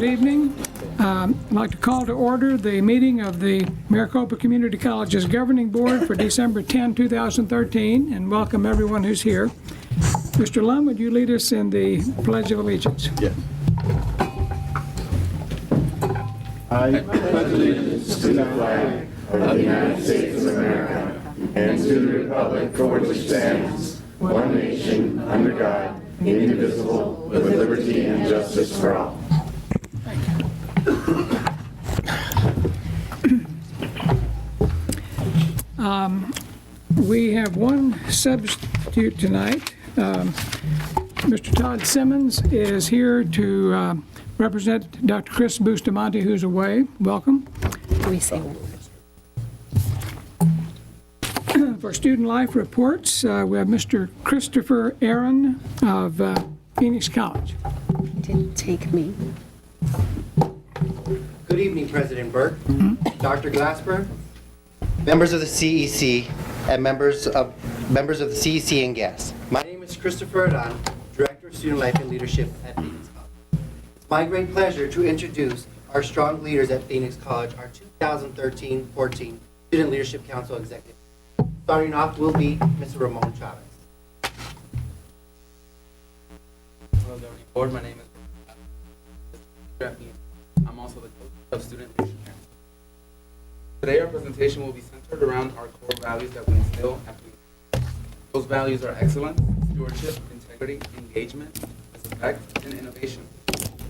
Good evening. I'd like to call to order the meeting of the Maricopa Community College's Governing Board for December 10, 2013, and welcome everyone who's here. Mr. Lum, would you lead us in the Pledge of Allegiance? Yes. I pledge allegiance to the flag of the United States of America and to the republic for which it stands, one nation, under God, indivisible, with liberty and justice for all. We have one substitute tonight. Mr. Todd Simmons is here to represent Dr. Chris Bustamante, who's away. Welcome. We say that. For student life reports, we have Mr. Christopher Aaron of Phoenix College. Didn't take me. Good evening, President Burke, Dr. Glasper, members of the CEC, and members of the CEC and guests. My name is Christopher Aaron, Director of Student Life and Leadership at Phoenix College. It's my great pleasure to introduce our strong leaders at Phoenix College, our 2013-14 Student Leadership Council Executive. Starting off will be Mr. Ramon Chavez. Hello, Governing Board. My name is I'm also the coach of Student Leadership Council. Today, our presentation will be centered around our core values that we instill at Phoenix. Those values are excellence, stewardship, integrity, engagement, respect, and innovation.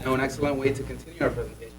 Now, an excellent way to continue our presentation.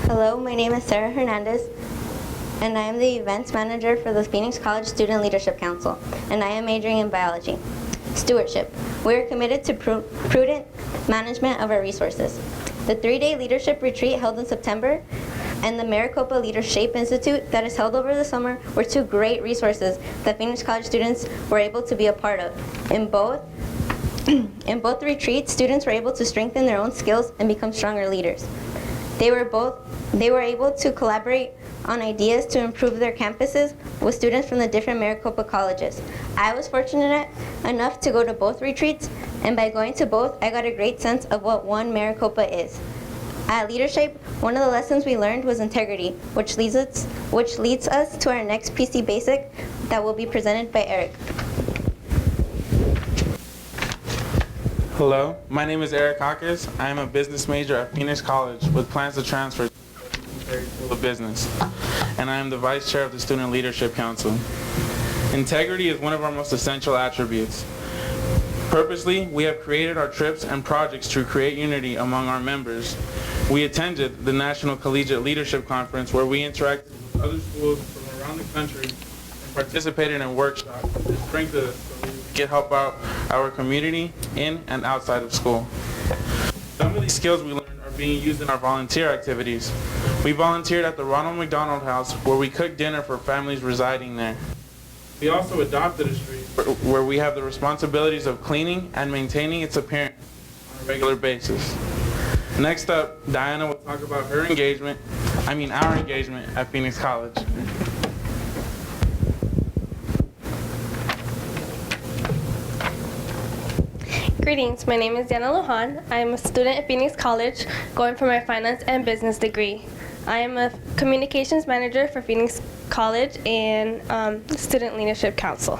Hello, my name is Sarah Hernandez, and I am the events manager for the Phoenix College Student Leadership Council, and I am majoring in biology. Stewardship. We are committed to prudent management of our resources. The 3-day leadership retreat held in September and the Maricopa Leadership Institute that is held over the summer were two great resources that Phoenix College students were able to be a part of. In both retreats, students were able to strengthen their own skills and become stronger leaders. They were able to collaborate on ideas to improve their campuses with students from the different Maricopa colleges. I was fortunate enough to go to both retreats, and by going to both, I got a great sense of what one Maricopa is. At Leadership, one of the lessons we learned was integrity, which leads us to our next PC Basic that will be presented by Eric. Hello, my name is Eric Hawkins. I am a business major at Phoenix College with plans to transfer to business, and I am the vice chair of the Student Leadership Council. Integrity is one of our most essential attributes. Purposely, we have created our trips and projects to create unity among our members. We attended the National Collegiate Leadership Conference, where we interacted with other schools from around the country and participated in workshops to strengthen us so we can help out our community in and outside of school. Some of these skills we learned are being used in our volunteer activities. We volunteered at the Ronald McDonald House, where we cooked dinner for families residing there. We also adopted a street where we have the responsibilities of cleaning and maintaining its appearance on a regular basis. Next up, Diana will talk about our engagement at Phoenix College. Greetings, my name is Diana Lohan. I am a student at Phoenix College going for my finance and business degree. I am a communications manager for Phoenix College in Student Leadership Council.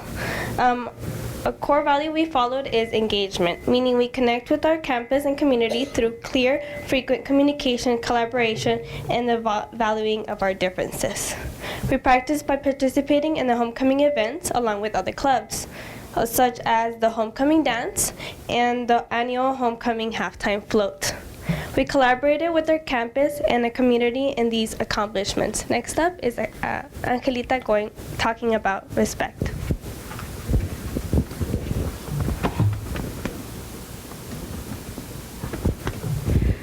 A core value we followed is engagement, meaning we connect with our campus and community through clear, frequent communication, collaboration, and the valuing of our differences. We practice by participating in the homecoming events along with other clubs, such as the homecoming dance and the annual homecoming halftime float. We collaborated with our campus and the community in these accomplishments. Next up is Angelita talking about respect.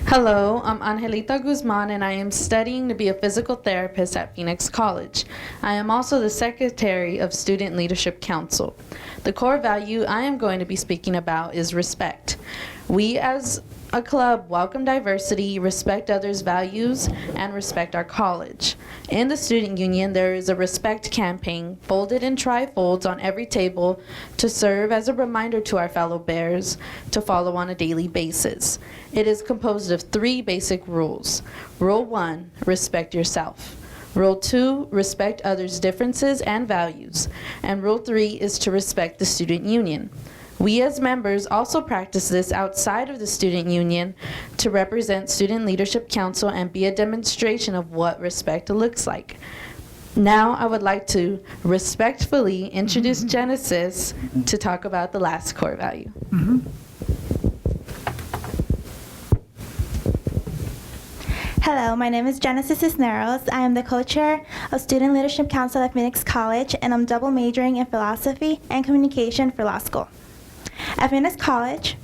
Hello, I'm Angelita Guzman and I am studying to be a physical therapist at Phoenix College. I am also the Secretary of Student Leadership Council. The core value I am going to be speaking about is respect. We as a club welcome diversity, respect others' values, and respect our college. In the student union, there is a respect campaign folded in tri-folds on every table to serve as a reminder to our fellow bears to follow on a daily basis. It is composed of 3 basic rules. Rule 1, respect yourself. Rule 2, respect others' differences and values. And Rule 3 is to respect the student union. We as members also practice this outside of the student union to represent Student Leadership Council and be a demonstration of what respect looks like. Now I would like to respectfully introduce Genesis to talk about the last core value. Hello, my name is Genesis Cisneros. I am the co-chair of Student Leadership Council at Phoenix College, and I'm double majoring in philosophy and communication for law school. At Phoenix College,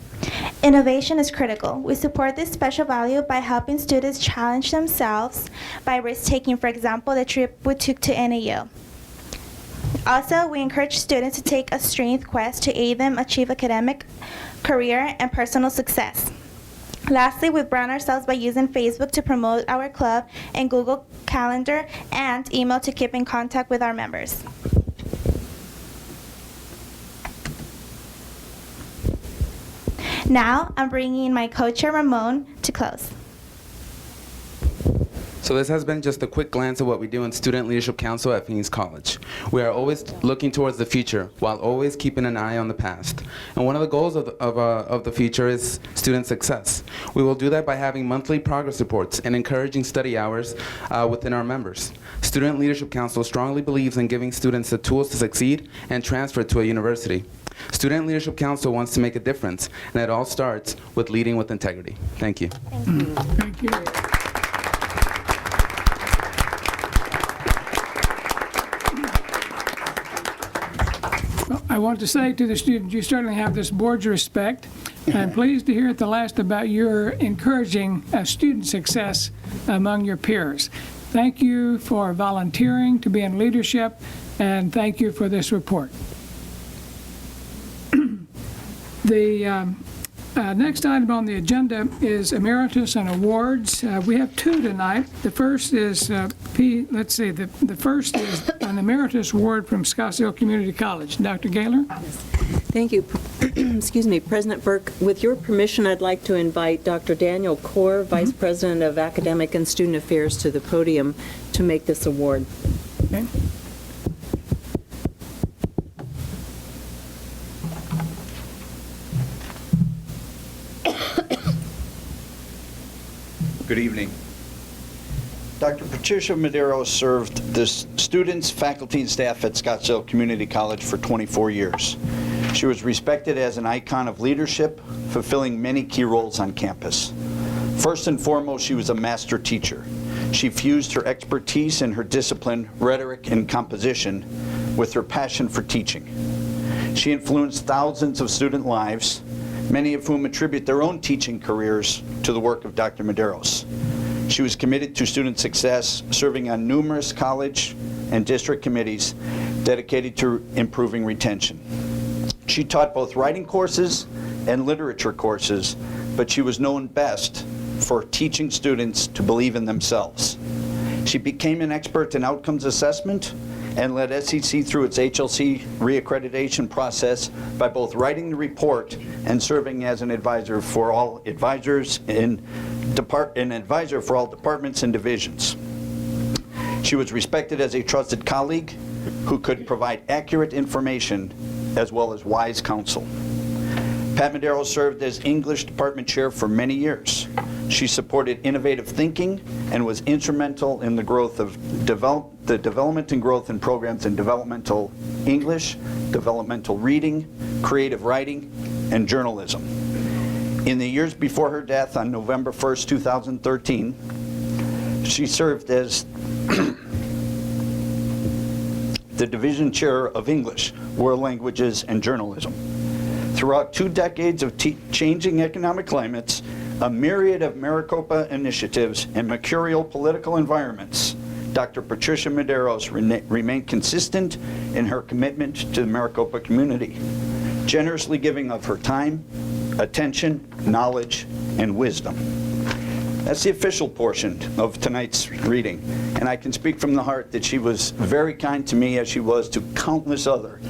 innovation is critical. We support this special value by helping students challenge themselves by risk-taking, for example, the trip we took to NAU. Also, we encourage students to take a strength quest to aid them achieve academic, career, and personal success. Lastly, we brand ourselves by using Facebook to promote our club and Google Calendar and email to keep in contact with our members. Now, I'm bringing my co-chair Ramon to close. So this has been just a quick glance at what we do in Student Leadership Council at Phoenix College. We are always looking towards the future while always keeping an eye on the past. And one of the goals of the future is student success. We will do that by having monthly progress reports and encouraging study hours within our members. Student Leadership Council strongly believes in giving students the tools to succeed and transfer to a university. Student Leadership Council wants to make a difference, and it all starts with leading with integrity. Thank you. Thank you. Well, I want to say to the students, you certainly have this board's respect. I'm pleased to hear at the last about your encouraging student success among your peers. Thank you for volunteering to be in leadership, and thank you for this report. The next item on the agenda is emeritus and awards. We have 2 tonight. The first is the first is an emeritus award from Scottsdale Community College. Dr. Gaylor? Thank you. Excuse me, President Burke. With your permission, I'd like to invite Dr. Daniel Kaur, Vice President of Academic and Student Affairs, to the podium to make this award. Okay. Good evening. Dr. Patricia Medeiros served the students, faculty, and staff at Scottsdale Community College for 24 years. She was respected as an icon of leadership, fulfilling many key roles on campus. First and foremost, she was a master teacher. She fused her expertise and her discipline, rhetoric, and composition with her passion for teaching. She influenced thousands of student lives, many of whom attribute their own teaching careers to the work of Dr. Medeiros. She was committed to student success, serving on numerous college and district committees dedicated to improving retention. She taught both writing courses and literature courses, but she was known best for teaching students to believe in themselves. She became an expert in outcomes assessment and led SEC through its HLC reaccreditation process by both writing the report and serving as an advisor for all advisors in an advisor for all departments and divisions. She was respected as a trusted colleague who could provide accurate information as well as wise counsel. Pat Madero served as English department chair for many years. She supported innovative thinking and was instrumental in the growth of the development and growth in programs in developmental English, developmental reading, creative writing, and journalism. In the years before her death on November 1st, 2013, she served as the division chair of English, World Languages, and Journalism. Throughout 2 decades of changing economic climates, a myriad of Maricopa initiatives, and mercurial political environments, Dr. Patricia Medeiros remained consistent in her commitment to the Maricopa community, generously giving of her time, attention, knowledge, and wisdom. That's the official portion of tonight's reading, and I can speak from the heart that she was very kind to me as she was to countless other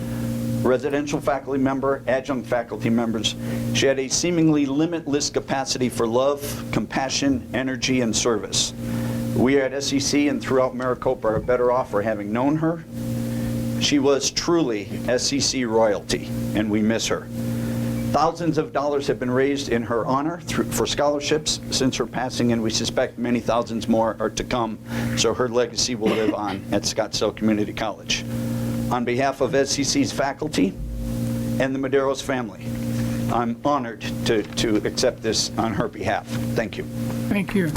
residential faculty member, adjunct faculty members. She had a seemingly limitless capacity for love, compassion, energy, and service. We at SEC and throughout Maricopa are better off for having known her. She was truly SEC royalty, and we miss her. Thousands of dollars have been raised in her honor for scholarships since her passing, and we suspect many thousands more are to come, so her legacy will live on at Scottsdale Community College. On behalf of SEC's faculty and the Medeiros family, I'm honored to accept this on her behalf. Thank you. Thank you.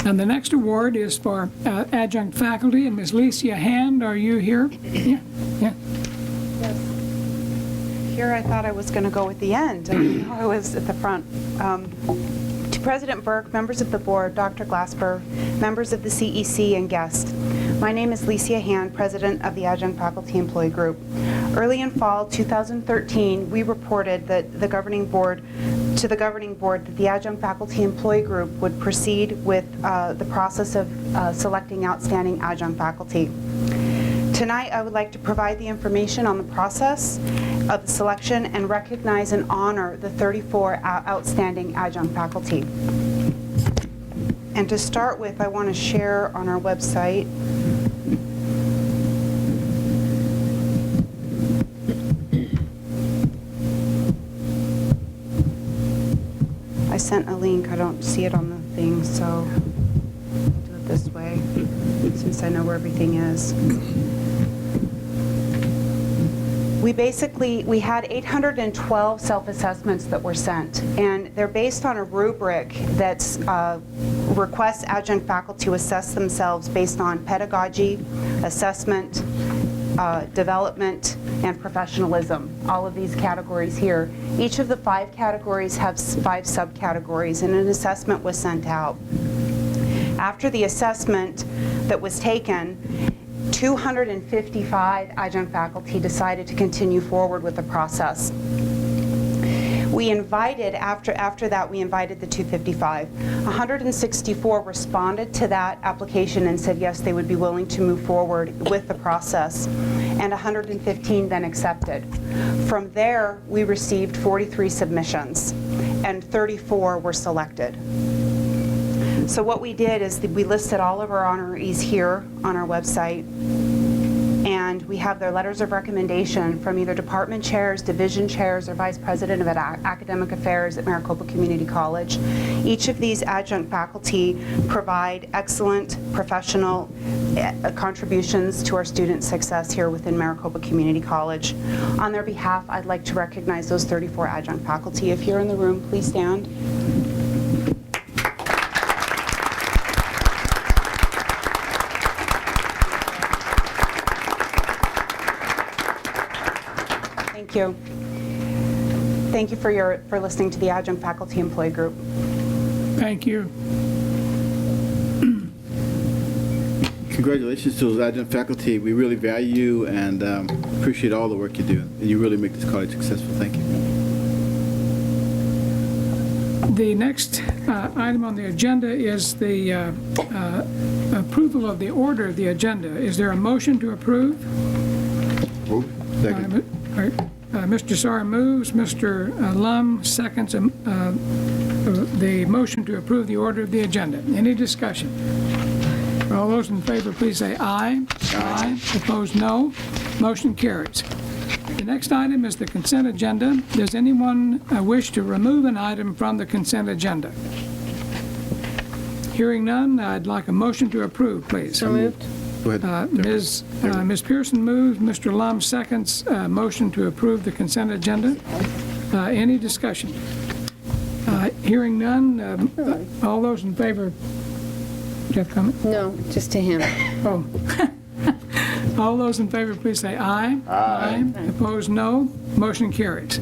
And the next award is for adjunct faculty, and Ms. Licia Hand, are you here? Yeah. Yes. Here I thought I was going to go at the end. I was at the front. To President Burke, members of the board, Dr. Glasper, members of the CEC, and guests. My name is Licia Hand, president of the Adjunct Faculty Employee Group. Early in fall 2013, we reported that the governing board that the Adjunct Faculty Employee Group would proceed with the process of selecting outstanding adjunct faculty. Tonight, I would like to provide the information on the process of the selection and recognize and honor the 34 outstanding adjunct faculty. And to start with, I want to share on our website I sent a link. I don't see it on the thing, so I'll do it this way since I know where everything is. We had 812 self-assessments that were sent, and they're based on a rubric that requests adjunct faculty to assess themselves based on pedagogy, assessment, development, and professionalism. All of these categories here. Each of the 5 categories has 5 subcategories, and an assessment was sent out. After the assessment that was taken, 255 adjunct faculty decided to continue forward with the process. We invited, after that, we invited the 255. 164 responded to that application and said yes, they would be willing to move forward with the process, and 115 then accepted. From there, we received 43 submissions, and 34 were selected. So what we did is we listed all of our honorees here on our website, and we have their letters of recommendation from either department chairs, division chairs, or vice president of academic affairs at Maricopa Community College. Each of these adjunct faculty provide excellent professional contributions to our student success here within Maricopa Community College. On their behalf, I'd like to recognize those 34 adjunct faculty. If you're in the room, please stand. Thank you. Thank you for listening to the Adjunct Faculty Employee Group. Thank you. Congratulations to those adjunct faculty. We really value you and appreciate all the work you do. And you really make this college successful. Thank you. The next item on the agenda is the approval of the order of the agenda. Is there a motion to approve? Move. Second. All right. Mr. Sarr moves, Mr. Lum seconds the motion to approve the order of the agenda. Any discussion? All those in favor, please say aye. Aye. Opposed, no. Motion carries. The next item is the consent agenda. Does anyone wish to remove an item from the consent agenda? Hearing none, I'd like a motion to approve, please. So moved. Go ahead. Ms. Pearson moves, Mr. Lum seconds, motion to approve the consent agenda. Any discussion? Hearing none, all those in favor, do you have a comment? No, just to him. Oh. All those in favor, please say aye. Aye. Opposed, no. Motion carries.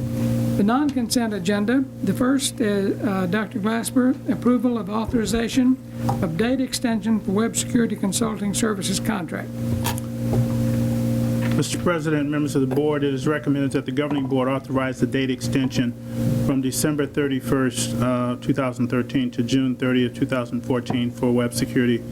The non-consent agenda, the first is Dr. Glasper, approval of authorization of date extension for web security consulting services contract. Mr. President, members of the board, it is recommended that the governing board authorize the date extension from December 31st, 2013 to June 30th, 2014 for web security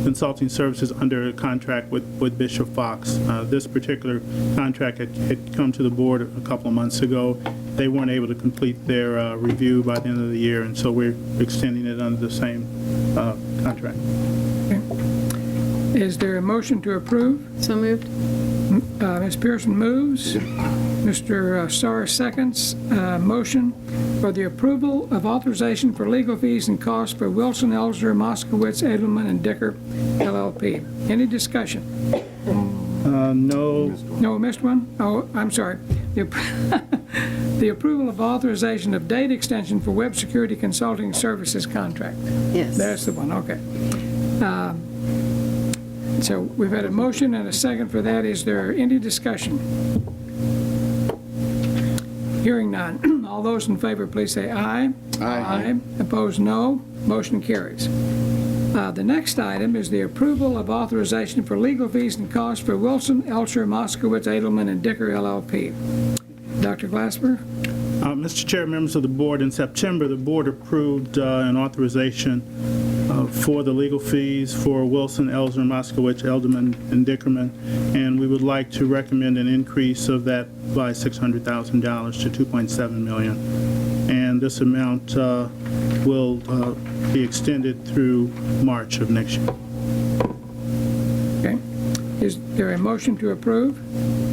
consulting services under a contract with Bishop Fox. This particular contract had come to the board a couple of months ago. They weren't able to complete their review by the end of the year, and so we're extending it under the same contract. Okay. Is there a motion to approve? So moved. Ms. Pearson moves. Mr. Sarr seconds. Motion for the approval of authorization for legal fees and costs for Wilson, Elser, Moskowitz, Edelman, and Dicker, LLP. Any discussion? No. No, missed one? Oh, I'm sorry. The approval of authorization of date extension for web security consulting services contract. Yes. That's the one, okay. So we've had a motion and a second for that. Is there any discussion? Hearing none. All those in favor, please say aye. Aye. Opposed, no. Motion carries. The next item is the approval of authorization for legal fees and costs for Wilson, Elser, Moskowitz, Edelman, and Dicker, LLP. Dr. Glasper? Mr. Chair, members of the board, in September, the board approved an authorization for the legal fees for Wilson, Elser, Moskowitz, Edelman, and Dickerman, and we would like to recommend an increase of that by $600,000 to $2.7 million. And this amount will be extended through March of next year. Okay. Is there a motion to approve?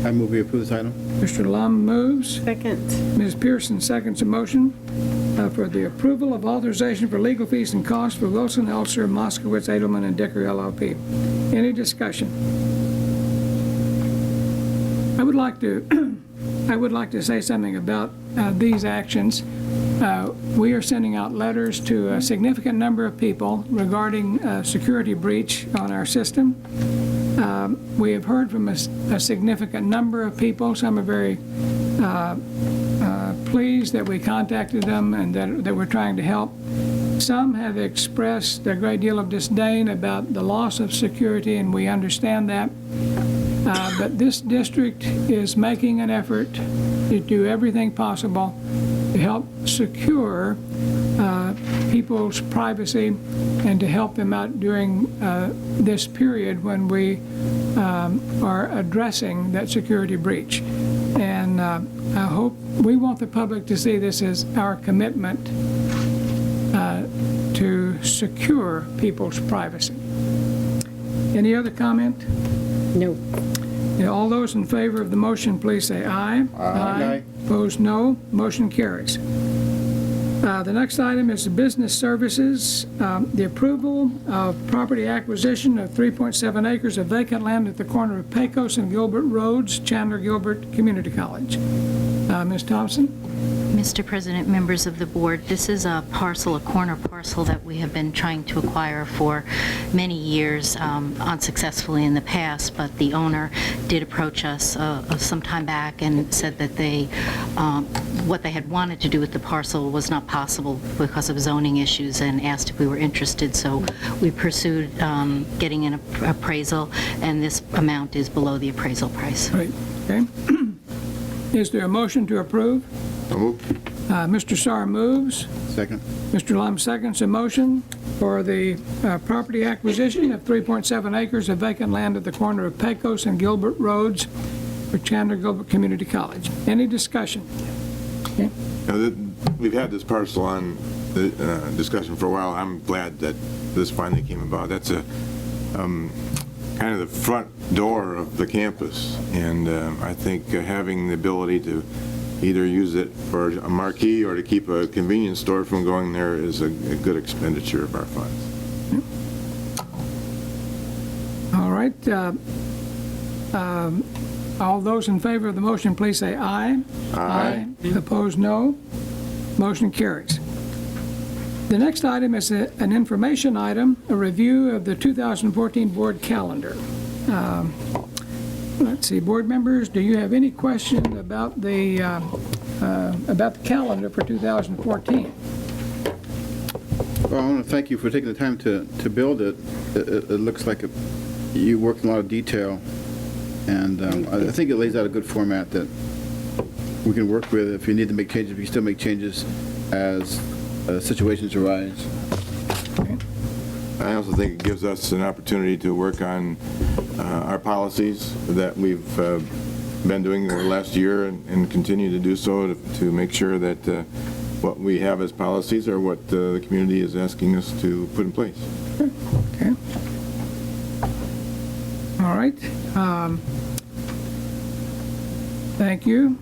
I move we approve this item. Mr. Lum moves. Second. Ms. Pearson seconds a motion for the approval of authorization for legal fees and costs for Wilson, Elser, Moskowitz, Edelman, and Dicker, LLP. Any discussion? I would like to say something about these actions. We are sending out letters to a significant number of people regarding security breach on our system. We have heard from a significant number of people. Some are very pleased that we contacted them and that we're trying to help. Some have expressed a great deal of disdain about the loss of security, and we understand that. But this district is making an effort to do everything possible to help secure people's privacy and to help them out during this period when we are addressing that security breach. And I hope we want the public to see this as our commitment to secure people's privacy. Any other comment? No. All those in favor of the motion, please say aye. Aye. Opposed, no. Motion carries. The next item is the business services, the approval of property acquisition of 3.7 acres of vacant land at the corner of Pecos and Gilbert Roads, Chandler Gilbert Community College. Ms. Thompson? Mr. President, members of the board, this is a parcel, a corner parcel that we have been trying to acquire for many years, unsuccessfully in the past, but the owner did approach us some time back and said that what they had wanted to do with the parcel was not possible because of zoning issues and asked if we were interested. So we pursued getting an appraisal, and this amount is below the appraisal price. Right. Okay. Is there a motion to approve? So moved. Mr. Sarr moves. Second. Mr. Lum seconds a motion for the property acquisition of 3.7 acres of vacant land at the corner of Pecos and Gilbert Roads, for Chandler Gilbert Community College. Any discussion? Okay. We've had this parcel on the discussion for a while. I'm glad that this finally came about. That's a kind of the front door of the campus, and I think having the ability to either use it for a marquee or to keep a convenience store from going there is a good expenditure of our funds. All right. All those in favor of the motion, please say aye. Aye. Opposed, no. Motion carries. The next item is an information item, a review of the 2014 board calendar. Let's see, board members, do you have any question about the calendar for 2014? Well, I want to thank you for taking the time to build it. It looks like you worked in a lot of detail, and I think it lays out a good format that we can work with. If you need to make changes, we can still make changes as situations arise. Okay. I also think it gives us an opportunity to work on our policies that we've been doing over the last year and continue to do so to make sure that what we have as policies are what the community is asking us to put in place. Okay. All right. Thank you.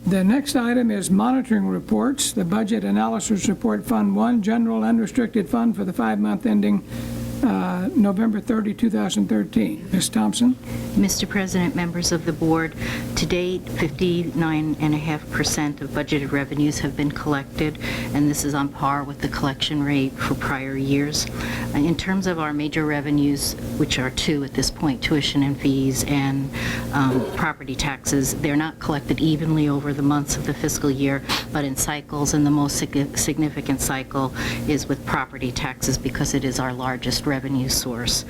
The next item is monitoring reports, the Budget Analysis Report Fund 1, General Unrestricted Fund for the 5-month ending November 30, 2013. Ms. Thompson? Mr. President, members of the board, to date, 59.5% of budgeted revenues have been collected, and this is on par with the collection rate for prior years. In terms of our major revenues, which are two at this point, tuition and fees and property taxes, they're not collected evenly over the months of the fiscal year, but in cycles, and the most significant cycle is with property taxes because it is our largest revenue source.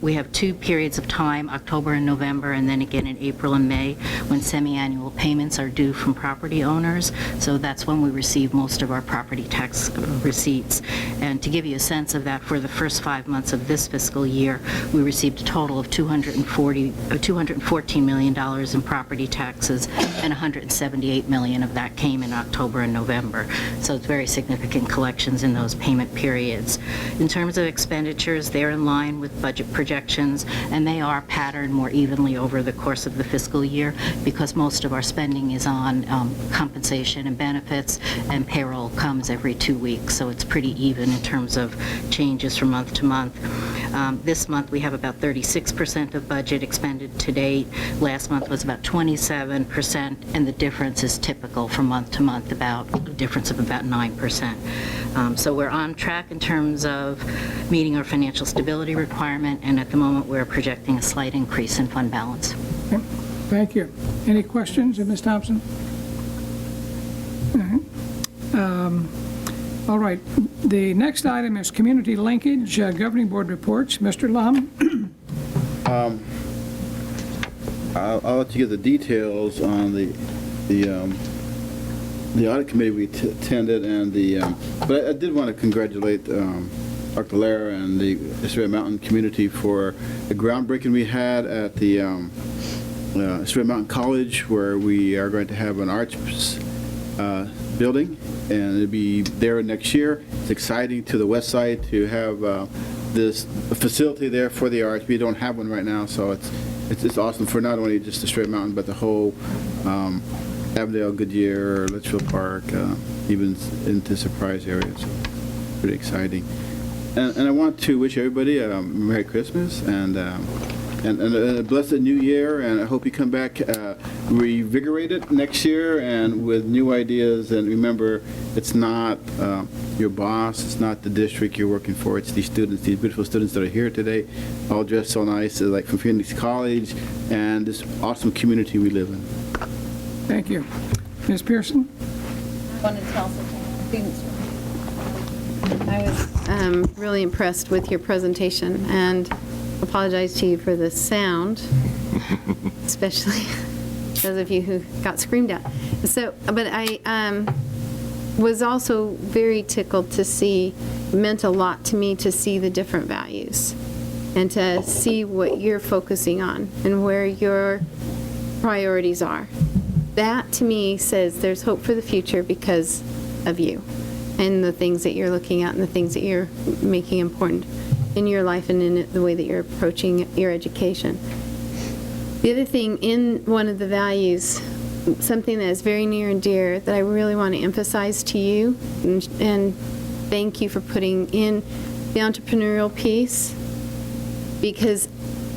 We have two periods of time, October and November, and then again in April and May, when semi-annual payments are due from property owners. So that's when we receive most of our property tax receipts. And to give you a sense of that, for the first 5 months of this fiscal year, we received a total of $214 million in property taxes, and $178 million of that came in October and November. So it's very significant collections in those payment periods. In terms of expenditures, they're in line with budget projections, and they are patterned more evenly over the course of the fiscal year because most of our spending is on compensation and benefits, and payroll comes every 2 weeks, so it's pretty even in terms of changes from month to month. This month we have about 36% of budget expended to date. Last month was about 27%, and the difference is typical from month to month, about a difference of about 9%. So we're on track in terms of meeting our financial stability requirement, and at the moment we're projecting a slight increase in fund balance. Okay. Thank you. Any questions of Ms. Thompson? All right. The next item is community linkage, governing board reports. Mr. Lum? I'll let you get the details on the audit committee we attended, and but I did want to congratulate Dr. Lara and the Estrella Mountain community for the groundbreaking we had at the Estrella Mountain College, where we are going to have an arts building, and it'll be there next year. It's exciting to the west side to have this facility there for the arts. We don't have one right now, so it's awesome for not only just Estrella Mountain, but the whole Avondale, Goodyear, Litchfield Park, even into Surprise area. So pretty exciting. And I want to wish everybody a Merry Christmas and a blessed New Year. And I hope you come back revigorated next year and with new ideas. And remember, it's not your boss, it's not the district you're working for. It's these students, these beautiful students that are here today, all dressed so nice, like from Phoenix College, and this awesome community we live in. Thank you. Ms. Pearson? I want to tell some students. I was really impressed with your presentation, and apologize to you for the sound, especially those of you who got screamed at. So, but I was also very tickled to see, it meant a lot to me to see the different values and to see what you're focusing on and where your priorities are. That, to me, says there's hope for the future because of you and the things that you're looking at and the things that you're making important in your life and in the way that you're approaching your education. The other thing, in one of the values, something that is very near and dear that I really want to emphasize to you, and thank you for putting in the entrepreneurial piece, because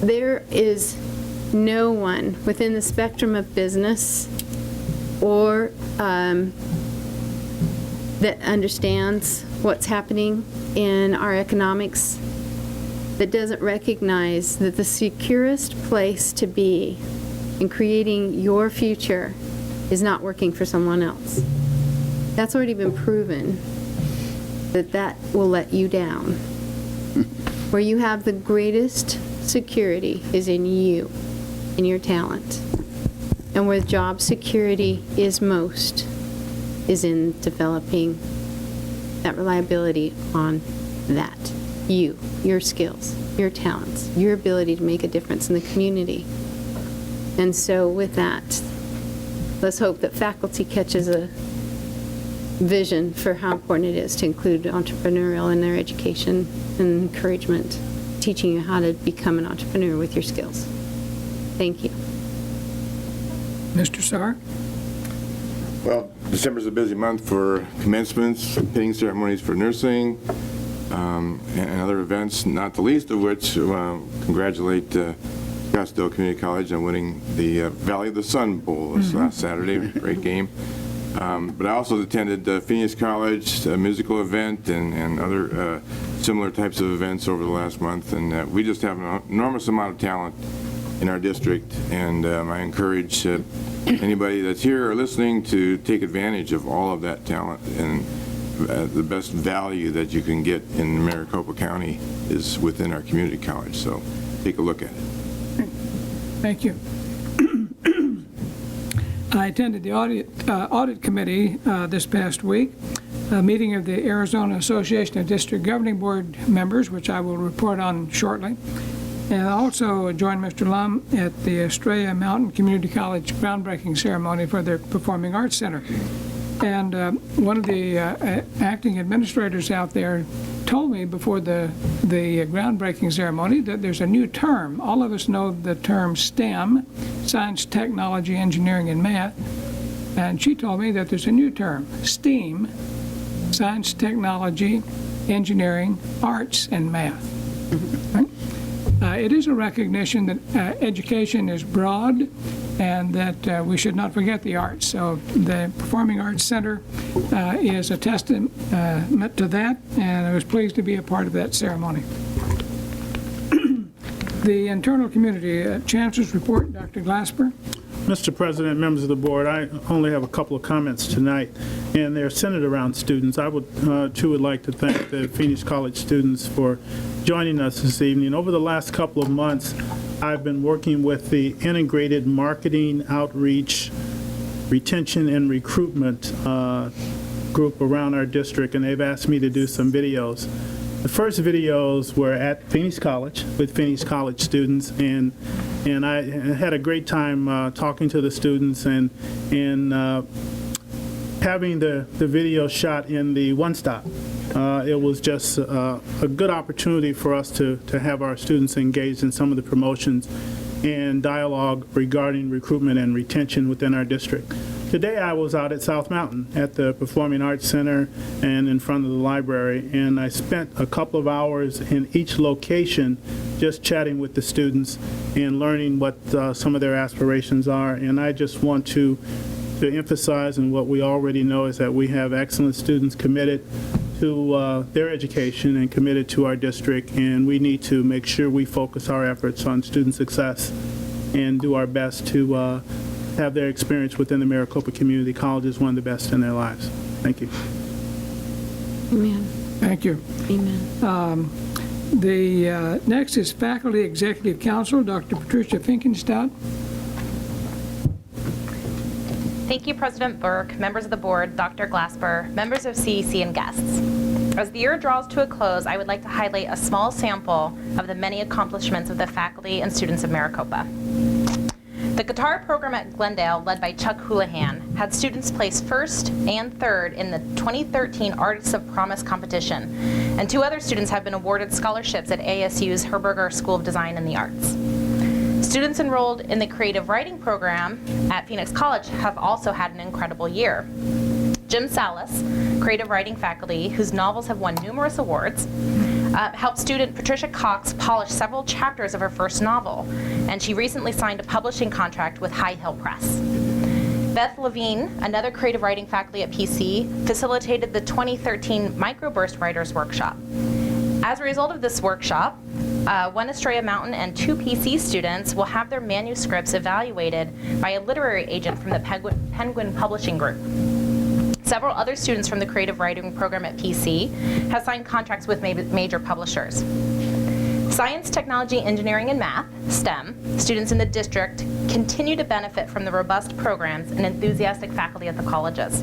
there is no one within the spectrum of business or that understands what's happening in our economics that doesn't recognize that the securest place to be in creating your future is not working for someone else. That's already been proven that will let you down. Where you have the greatest security is in you, in your talent. And where job security is most is in developing that reliability on that. You, your skills, your talents, your ability to make a difference in the community. And so with that, let's hope that faculty catches a vision for how important it is to include entrepreneurial in their education and encouragement, teaching you how to become an entrepreneur with your skills. Thank you. Mr. Sarr? Well, December's a busy month for commencements, pinning ceremonies for nursing, and other events, not the least of which congratulate Scottsdale Community College on winning the Valley of the Sun Bowl this last Saturday. Great game. But I also attended Phoenix College, a musical event, and other similar types of events over the last month. And we just have an enormous amount of talent in our district. And I encourage anybody that's here or listening to take advantage of all of that talent. And the best value that you can get in Maricopa County is within our community college. So take a look at it. Thank you. I attended the audit committee this past week, a meeting of the Arizona Association of District Governing Board members, which I will report on shortly. And I also joined Mr. Lum at the Estrella Mountain Community College groundbreaking ceremony for their Performing Arts Center. And one of the acting administrators out there told me before the groundbreaking ceremony that there's a new term. All of us know the term STEM, science, technology, engineering, and math. And she told me that there's a new term, STEAM, science, technology, engineering, arts, and math. Right? It is a recognition that education is broad and that we should not forget the arts. So the Performing Arts Center is a testament to that, and I was pleased to be a part of that ceremony. The internal community, Chancellor's report, Dr. Glasper. Mr. President, members of the board, I only have a couple of comments tonight, and they're centered around students. I would like to thank the Phoenix College students for joining us this evening. Over the last couple of months, I've been working with the integrated marketing, outreach, retention, and recruitment group around our district, and they've asked me to do some videos. The first videos were at Phoenix College with Phoenix College students, and I had a great time talking to the students and having the video shot in the One Stop. It was just a good opportunity for us to have our students engaged in some of the promotions and dialogue regarding recruitment and retention within our district. Today I was out at South Mountain at the Performing Arts Center and in front of the library, and I spent a couple of hours in each location just chatting with the students and learning what some of their aspirations are. And I just want to emphasize, and what we already know is that we have excellent students committed to their education and committed to our district, and we need to make sure we focus our efforts on student success and do our best to have their experience within the Maricopa Community College is one of the best in their lives. Thank you. Amen. Thank you. Amen. The next is Faculty Executive Council, Dr. Patricia Finkenstadt. Thank you, President Burke, members of the board, Dr. Glasper, members of CEC, and guests. As the year draws to a close, I would like to highlight a small sample of the many accomplishments of the faculty and students of Maricopa. The guitar program at Glendale, led by Chuck Houlihan, had students place first and third in the 2013 Artists of Promise competition, and 2 other students have been awarded scholarships at ASU's Herberger School of Design and the Arts. Students enrolled in the creative writing program at Phoenix College have also had an incredible year. Jim Salas, creative writing faculty, whose novels have won numerous awards, helped student Patricia Cox polish several chapters of her first novel, and she recently signed a publishing contract with High Hill Press. Beth Levine, another creative writing faculty at PC, facilitated the 2013 Microburst Writers Workshop. As a result of this workshop, 1 Estrella Mountain and 2 PC students will have their manuscripts evaluated by a literary agent from the Penguin Publishing Group. Several other students from the creative writing program at PC have signed contracts with major publishers. Science, technology, engineering, and math, STEM, students in the district continue to benefit from the robust programs and enthusiastic faculty at the colleges.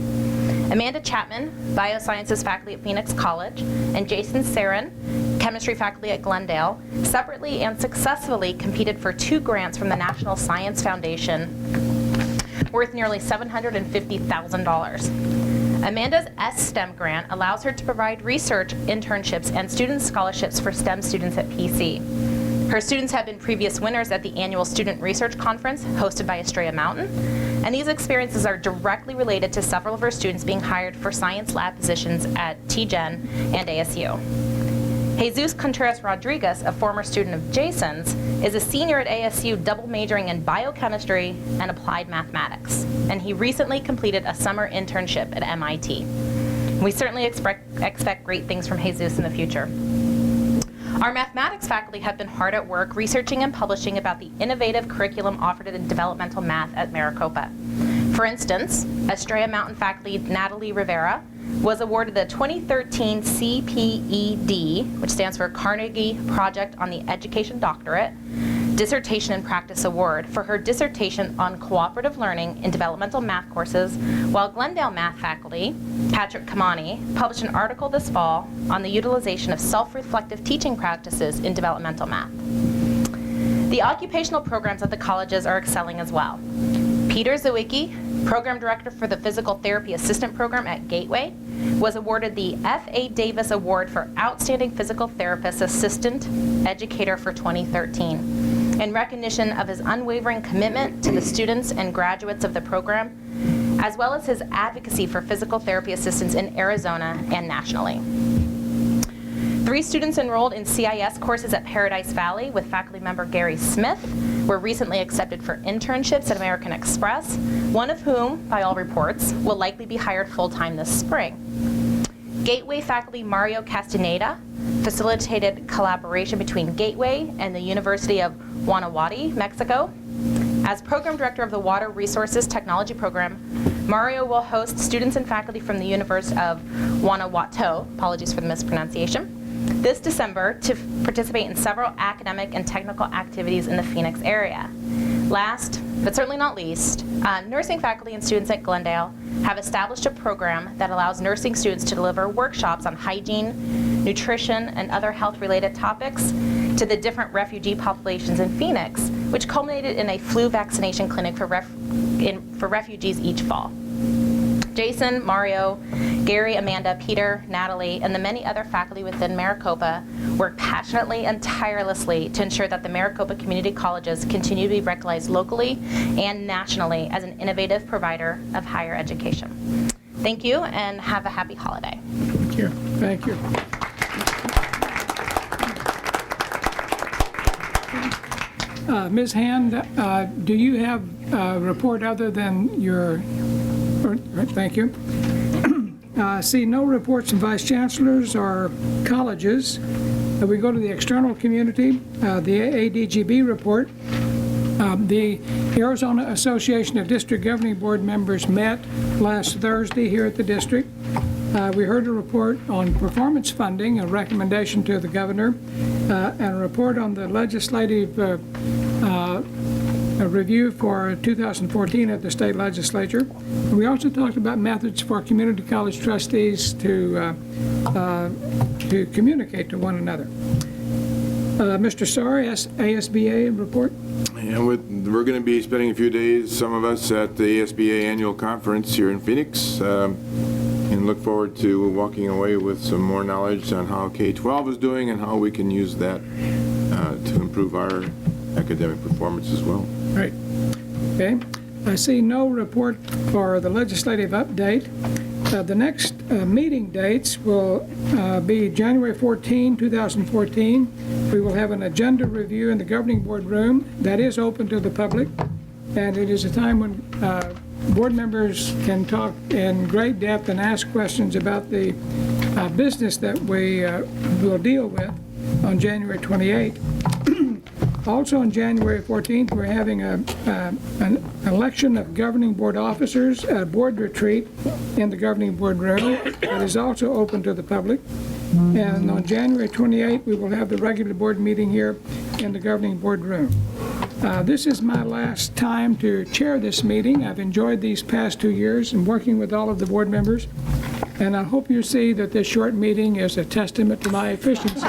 Amanda Chapman, biosciences faculty at Phoenix College, and Jason Sarin, chemistry faculty at Glendale, separately and successfully competed for 2 grants from the National Science Foundation worth nearly $750,000. Amanda's S-STEM grant allows her to provide research, internships, and student scholarships for STEM students at PC. Her students have been previous winners at the annual Student Research Conference hosted by Estrella Mountain, and these experiences are directly related to several of her students being hired for science lab positions at TGen and ASU. Jesus Contreras Rodriguez, a former student of Jason's, is a senior at ASU double majoring in biochemistry and applied mathematics, and he recently completed a summer internship at MIT. We certainly expect great things from Jesus in the future. Our mathematics faculty have been hard at work researching and publishing about the innovative curriculum offered in developmental math at Maricopa. For instance, Estrella Mountain faculty Natalie Rivera was awarded the 2013 CPED, which stands for Carnegie Project on the Education Doctorate, Dissertation and Practice Award for her dissertation on cooperative learning in developmental math courses, while Glendale math faculty, Patrick Kamani, published an article this fall on the utilization of self-reflective teaching practices in developmental math. The occupational programs at the colleges are excelling as well. Peter Zawicki, Program Director for the Physical Therapy Assistant Program at Gateway, was awarded the F.A. Davis Award for Outstanding Physical Therapist Assistant Educator for 2013, in recognition of his unwavering commitment to the students and graduates of the program, as well as his advocacy for physical therapy assistants in Arizona and nationally. 3 students enrolled in CIS courses at Paradise Valley with faculty member Gary Smith were recently accepted for internships at American Express, one of whom, by all reports, will likely be hired full-time this spring. Gateway faculty Mario Castaneda facilitated collaboration between Gateway and the University of Guanajuato, Mexico. As program director of the Water Resources Technology Program, Mario will host students and faculty from the University of Guanajuato, apologies for the mispronunciation, this December to participate in several academic and technical activities in the Phoenix area. Last, but certainly not least, nursing faculty and students at Glendale have established a program that allows nursing students to deliver workshops on hygiene, nutrition, and other health-related topics to the different refugee populations in Phoenix, which culminated in a flu vaccination clinic for refugees each fall. Jason, Mario, Gary, Amanda, Peter, Natalie, and the many other faculty within Maricopa work passionately and tirelessly to ensure that the Maricopa Community Colleges continue to be recognized locally and nationally as an innovative provider of higher education. Thank you, and have a happy holiday. Thank you. Thank you. Ms. Hand, do you have a report other than your... Thank you. See no reports from vice chancellors or colleges. We go to the external community, the ADGB report. The Arizona Association of District Governing Board members met last Thursday here at the district. We heard a report on performance funding, a recommendation to the governor, and a report on the legislative a review for 2014 at the state legislature. And we also talked about methods for community college trustees to communicate to one another. Mr. Sorr, ASBA report. And we're going to be spending a few days, some of us, at the ASBA annual conference here in Phoenix, and look forward to walking away with some more knowledge on how K-12 is doing and how we can use that to improve our academic performance as well. Right. Okay. I see no report for the legislative update. The next meeting dates will be January 14, 2014. We will have an agenda review in the governing board room that is open to the public, and it is a time when board members can talk in great depth and ask questions about the business that we will deal with on January 28. Also on January 14th, we're having an election of governing board officers, a board retreat in the governing board room that is also open to the public. And on January 28th, we will have the regular board meeting here in the governing board room. This is my last time to chair this meeting. I've enjoyed these past 2 years and working with all of the board members. And I hope you see that this short meeting is a testament to my efficiency.